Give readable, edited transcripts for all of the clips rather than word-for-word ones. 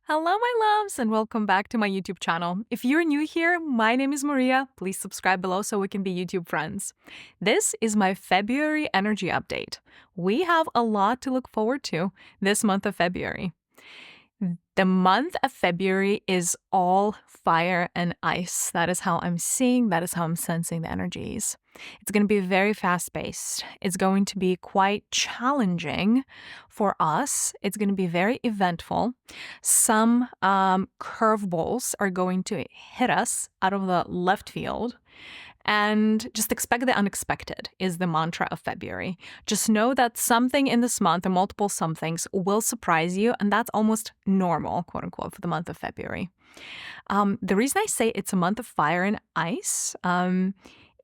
Hello, my loves, and welcome back to my YouTube channel. If you're new here, my name is Mariya. Please subscribe below so we can be YouTube friends. This is my February energy update. We have a lot to look forward to this month of February. The month of February is all fire and ice. That is how I'm seeing, that is how I'm sensing the energies. It's going to be very fast paced. It's going to be quite challenging for us. It's going to be very eventful. Some curveballs are going to hit us out of the left field. And just expect the unexpected is the mantra of February. Just know that something in this month, or multiple somethings, will surprise you, and that's almost normal, quote unquote, for the month of February. The reason I say it's a month of fire and ice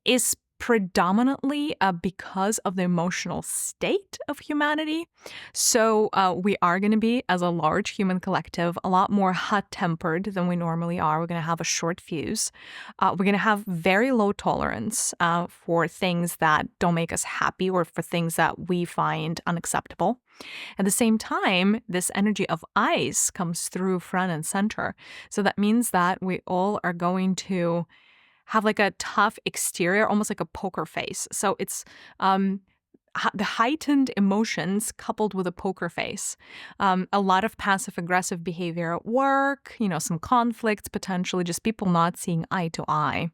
is predominantly because of the emotional state of humanity. So we are going to be, as a large human collective, a lot more hot-tempered than we normally are. We're going to have a short fuse. We're going to have very low tolerance for things that don't make us happy or for things that we find unacceptable. At the same time, this energy of ice comes through front and center. So that means that we all are going to have like a tough exterior, almost like a poker face. So it's the heightened emotions coupled with a poker face. A lot of passive aggressive behavior at work, some conflicts, potentially just people not seeing eye to eye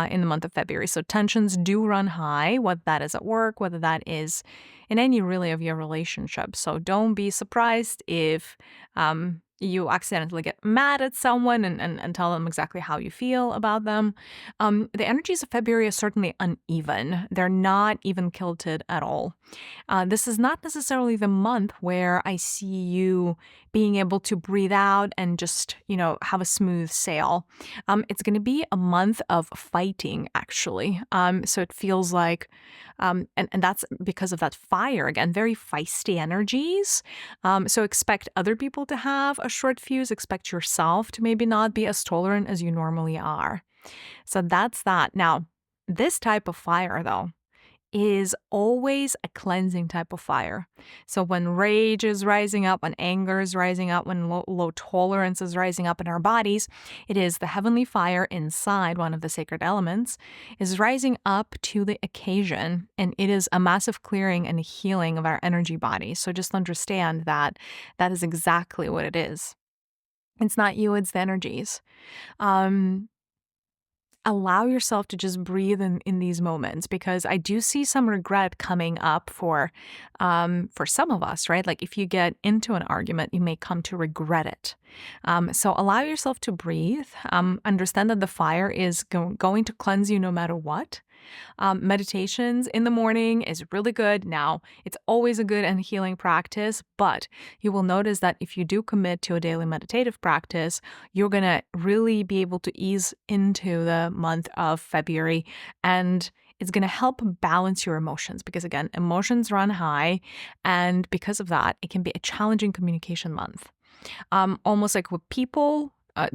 in the month of February. So tensions do run high, whether that is at work, whether that is in any really of your relationships. So don't be surprised if you accidentally get mad at someone and tell them exactly how you feel about them. The energies of February are certainly uneven. They're not even kilted at all. This is not necessarily the month where I see you being able to breathe out and just, have a smooth sail. It's going to be a month of fighting, actually. So it feels like, and that's because of that fire, again, very feisty energies. So expect other people to have a short fuse, expect yourself to maybe not be as tolerant as you normally are. So that's that. Now, this type of fire, though, is always a cleansing type of fire. So when rage is rising up, when anger is rising up, when low tolerance is rising up in our bodies, it is the heavenly fire inside one of the sacred elements is rising up to the occasion. And it is a massive clearing and healing of our energy bodies. So just understand that that is exactly what it is. It's not you, it's the energies. Allow yourself to just breathe in these moments, because I do see some regret coming up for some of us, right? Like if you get into an argument, you may come to regret it. So allow yourself to breathe. Understand that the fire is going to cleanse you no matter what. Meditations in the morning is really good. Now, it's always a good and healing practice, but you will notice that if you do commit to a daily meditative practice, you're going to really be able to ease into the month of February, and it's going to help balance your emotions, because again, emotions run high, and because of that, it can be a challenging communication month. Almost like with people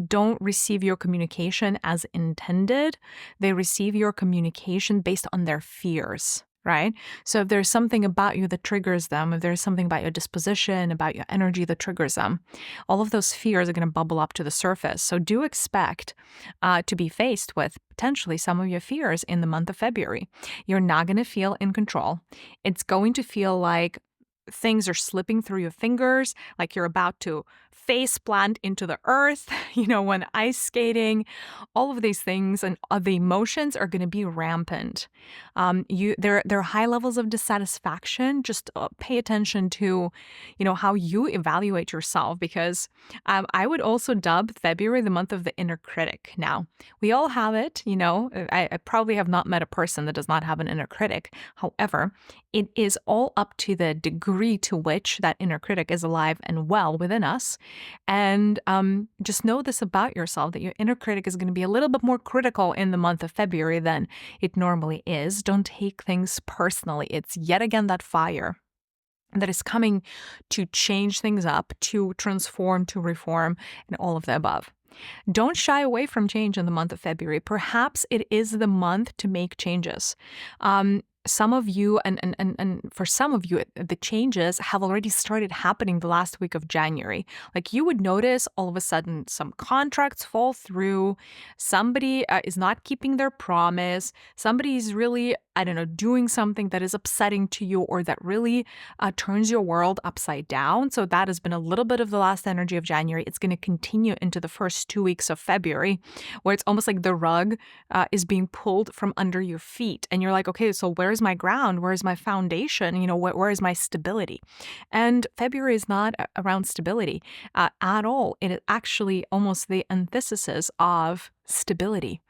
don't receive your communication as intended. They receive your communication based on their fears, right? So if there's something about you that triggers them, if there's something about your disposition, about your energy that triggers them, all of those fears are going to bubble up to the surface. So do expect to be faced with potentially some of your fears in the month of February. You're not going to feel in control. It's going to feel like things are slipping through your fingers, like you're about to face plant into the earth, when ice skating, all of these things and the emotions are going to be rampant. There are high levels of dissatisfaction. Just pay attention to, how you evaluate yourself, because I would also dub February the month of the inner critic. Now, we all have it, I probably have not met a person that does not have an inner critic. However, it is all up to the degree to which that inner critic is alive and well within us. And just know this about yourself, that your inner critic is going to be a little bit more critical in the month of February than it normally is. Don't take things personally. It's yet again that fire that is coming to change things up, to transform, to reform, and all of the above. Don't shy away from change in the month of February. Perhaps it is the month to make changes. some of you, and for some of you, the changes have already started happening the last week of January. Like you would notice all of a sudden some contracts fall through, somebody is not keeping their promise, somebody is really, I don't know, doing something that is upsetting to you or that really turns your world upside down. So that has been a little bit of the last energy of January. It's going to continue into the first 2 weeks of February, where it's almost like the rug is being pulled from under your feet. And you're like, okay, so where's my ground? Where's my foundation? Where is my stability? And February is not around stability at all. It is actually almost the antithesis of stability.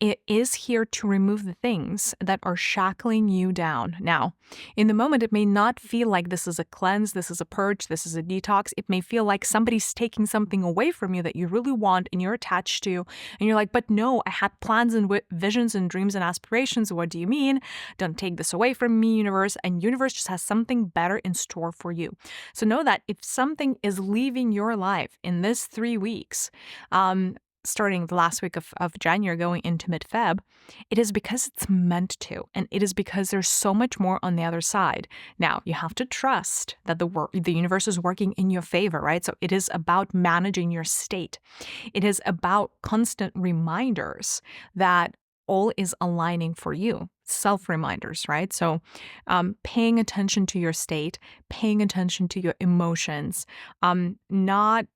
It is here to remove the things that are shackling you down. Now, in the moment, it may not feel like this is a cleanse, this is a purge, this is a detox. It may feel like somebody's taking something away from you that you really want and you're attached to. And you're like, but no, I had plans and visions and dreams and aspirations. What do you mean? Don't take this away from me, universe. And universe just has something better in store for you. So know that if something is leaving your life in this 3 weeks, starting the last week of January going into mid-Feb, it is because it's meant to, and it is because there's so much more on the other side. Now, you have to trust that the universe is working in your favor, right? So it is about managing your state. It is about constant reminders that all is aligning for you. Self-reminders, right? So paying attention to your state, paying attention to your emotions, not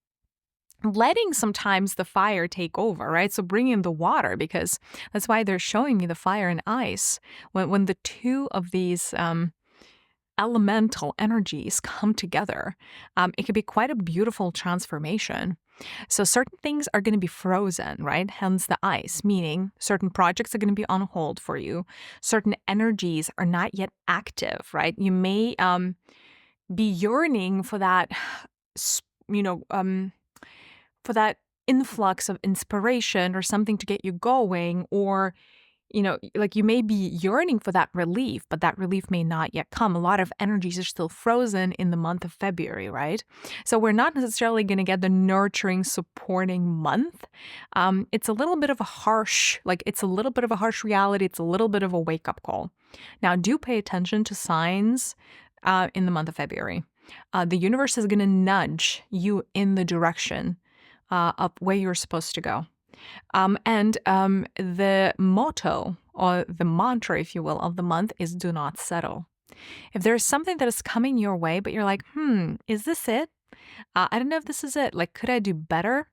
letting sometimes the fire take over, right? So bring in the water, because that's why they're showing me the fire and ice. When the two of these elemental energies come together, it can be quite a beautiful transformation. So certain things are going to be frozen, right? Hence the ice, meaning certain projects are going to be on hold for you. Certain energies are not yet active, right? You may be yearning for that, for that influx of inspiration or something to get you going, or, like you may be yearning for that relief, but that relief may not yet come. A lot of energies are still frozen in the month of February, right? So we're not necessarily going to get the nurturing, supporting month. It's a little bit of a harsh reality. It's a little bit of a wake-up call. Now, do pay attention to signs in the month of February. The universe is going to nudge you in the direction of where you're supposed to go. And the motto, or the mantra, if you will, of the month is do not settle. If there's something that is coming your way, but you're like, is this it? I don't know if this is it. Like, could I do better?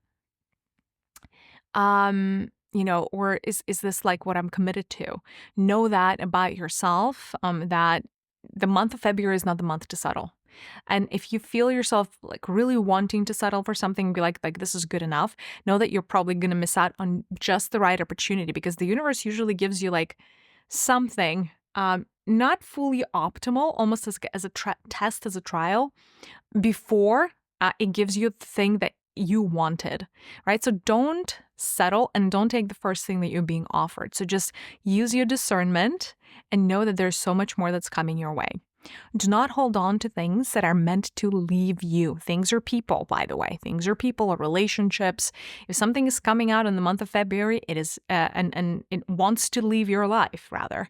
Or is this like what I'm committed to? Know that about yourself, that the month of February is not the month to settle. And if you feel yourself like really wanting to settle for something, be like this is good enough, know that you're probably going to miss out on just the right opportunity, because the universe usually gives you like something not fully optimal, almost as a test, as a trial, before it gives you the thing that you wanted, right? So don't settle and don't take the first thing that you're being offered. So just use your discernment and know that there's so much more that's coming your way. Do not hold on to things that are meant to leave you. Things are people, by the way. Things are people or relationships. If something is coming out in the month of February, it is, and it wants to leave your life, rather,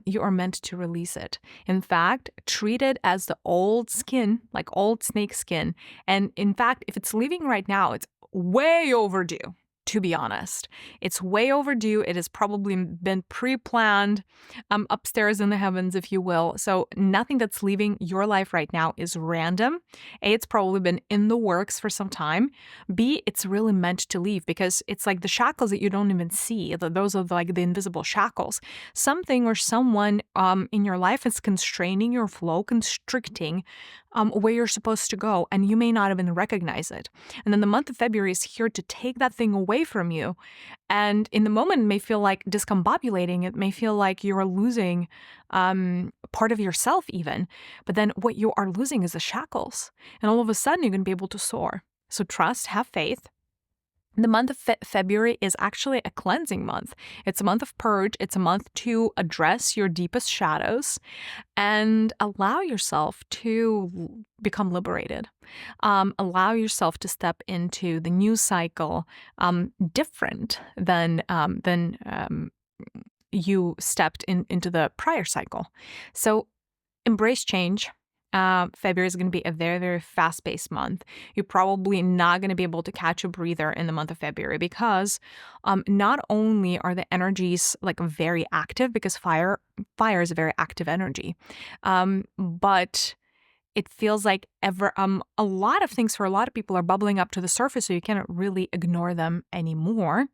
you are meant to release it. In fact, treat it as the old skin, like old snake skin. And in fact, if it's leaving right now, it's way overdue. To be honest, it's way overdue. It has probably been pre-planned upstairs in the heavens, if you will. So nothing that's leaving your life right now is random. A, it's probably been in the works for some time. B, it's really meant to leave, because it's like the shackles that you don't even see. Those are like the invisible shackles. Something or someone in your life is constraining your flow, constricting where you're supposed to go, and you may not even recognize it. And then the month of February is here to take that thing away from you. And in the moment, it may feel like discombobulating. It may feel like you're losing part of yourself even. But then what you are losing is the shackles. And all of a sudden, you're going to be able to soar. So trust, have faith. The month of February is actually a cleansing month. It's a month of purge. It's a month to address your deepest shadows and allow yourself to become liberated. Allow yourself to step into the new cycle, different than you stepped into the prior cycle. So embrace change. February is going to be a very, very fast-paced month. You're probably not going to be able to catch a breather in the month of February because not only are the energies like very active, because fire is a very active energy, but it feels like a lot of things for a lot of people are bubbling up to the surface, so you cannot really ignore them anymore.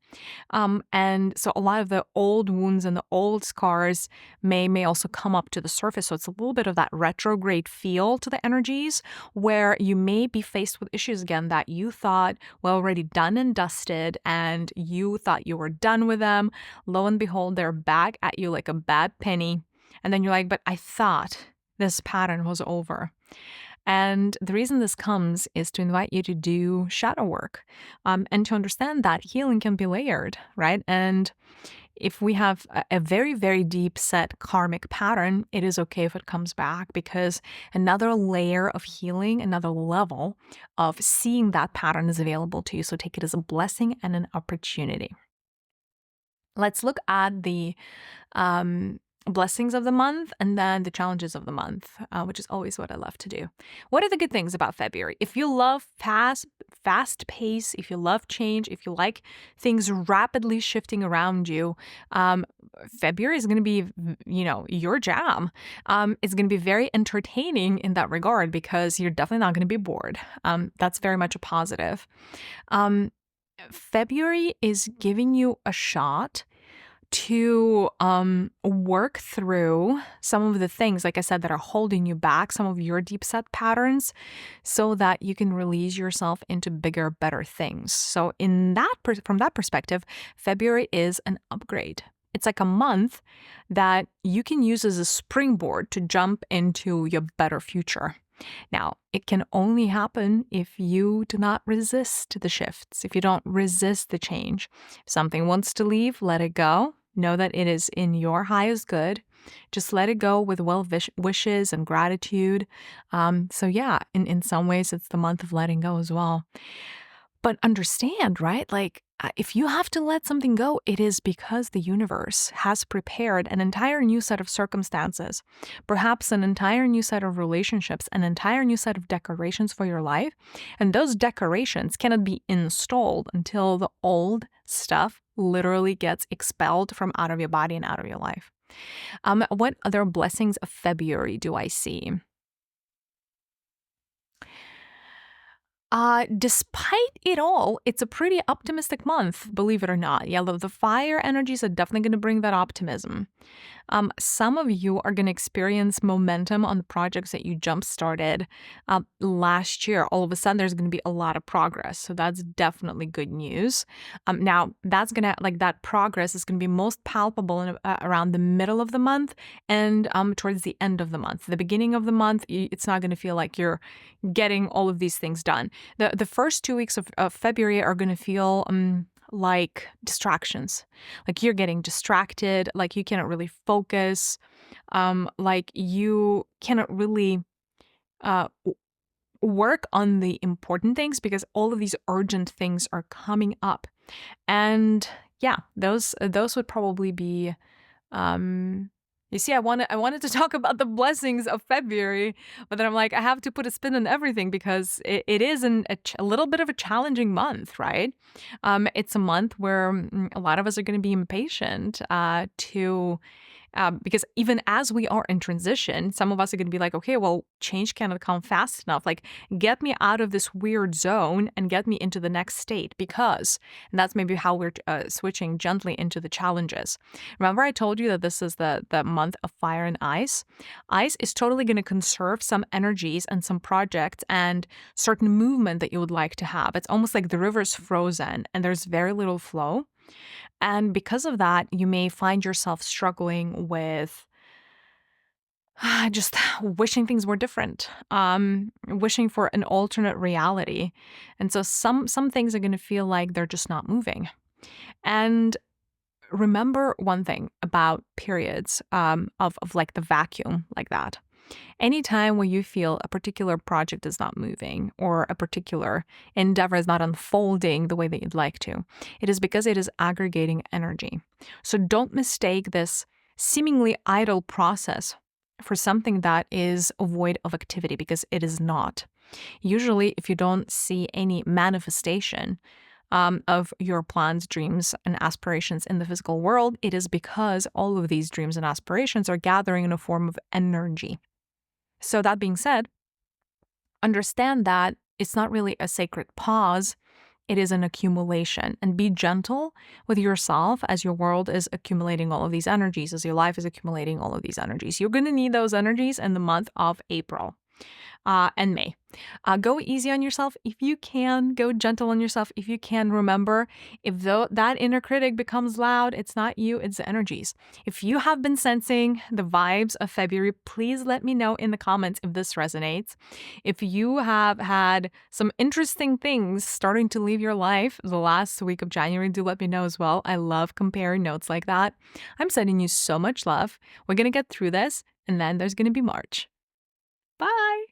And so a lot of the old wounds and the old scars may also come up to the surface. So it's a little bit of that retrograde feel to the energies where you may be faced with issues again that you thought were already done and dusted and you thought you were done with them. Lo and behold, they're back at you like a bad penny. And then you're like, but I thought this pattern was over. And the reason this comes is to invite you to do shadow work and to understand that healing can be layered, right? And if we have a very, very deep set karmic pattern, it is okay if it comes back because another layer of healing, another level of seeing that pattern is available to you. So take it as a blessing and an opportunity. Let's look at the blessings of the month and then the challenges of the month, which is always what I love to do. What are the good things about February? If you love fast pace, if you love change, if you like things rapidly shifting around you, February is going to be, your jam. It's going to be very entertaining in that regard because you're definitely not going to be bored. That's very much a positive. February is giving you a shot to work through some of the things, like I said, that are holding you back, some of your deep set patterns, so that you can release yourself into bigger, better things. So from that perspective, February is an upgrade. It's like a month that you can use as a springboard to jump into your better future. Now, it can only happen if you do not resist the shifts, if you don't resist the change. If something wants to leave, let it go. Know that it is in your highest good. Just let it go with well wishes and gratitude. So yeah, in some ways, it's the month of letting go as well. But understand, right? Like, if you have to let something go, it is because the universe has prepared an entire new set of circumstances, perhaps an entire new set of relationships, an entire new set of decorations for your life. And those decorations cannot be installed until the old stuff literally gets expelled from out of your body and out of your life. What other blessings of February do I see? Despite it all, it's a pretty optimistic month, believe it or not. Yeah, the fire energies are definitely going to bring that optimism. Some of you are going to experience momentum on the projects that you jump-started last year. All of a sudden, there's going to be a lot of progress. So that's definitely good news. Now, that progress is going to be most palpable around the middle of the month and towards the end of the month. The beginning of the month, it's not going to feel like you're getting all of these things done. The first 2 weeks of February are going to feel like distractions, like you're getting distracted, like you cannot really focus, like you cannot really work on the important things because all of these urgent things are coming up. And yeah, those would probably be you see, I wanted to talk about the blessings of February, but then I'm like, I have to put a spin on everything because it is a little bit of a challenging month, right? It's a month where a lot of us are going to be impatient because even as we are in transition, some of us are going to be like, okay, well, change cannot come fast enough. Like, get me out of this weird zone and get me into the next state and that's maybe how we're switching gently into the challenges. Remember I told you that this is the month of fire and ice? Ice is totally going to conserve some energies and some projects and certain movement that you would like to have. It's almost like the river's frozen and there's very little flow. And because of that, you may find yourself struggling with just wishing things were different, wishing for an alternate reality. And so some things are going to feel like they're just not moving. And remember one thing about periods of like the vacuum like that. Anytime when you feel a particular project is not moving or a particular endeavor is not unfolding the way that you'd like to, it is because it is aggregating energy. So don't mistake this seemingly idle process for something that is void of activity, because it is not. Usually, if you don't see any manifestation of your plans, dreams, and aspirations in the physical world, it is because all of these dreams and aspirations are gathering in a form of energy. So that being said, understand that it's not really a sacred pause. It is an accumulation, and be gentle with yourself as your world is accumulating all of these energies, as your life is accumulating all of these energies. You're going to need those energies in the month of April and May. Go easy on yourself if you can. Go gentle on yourself if you can. Remember, if that inner critic becomes loud, it's not you, it's the energies. If you have been sensing the vibes of February, please let me know in the comments if this resonates. If you have had some interesting things starting to leave your life the last week of January, do let me know as well. I love comparing notes like that. I'm sending you so much love. We're going to get through this, and then there's going to be March. Bye!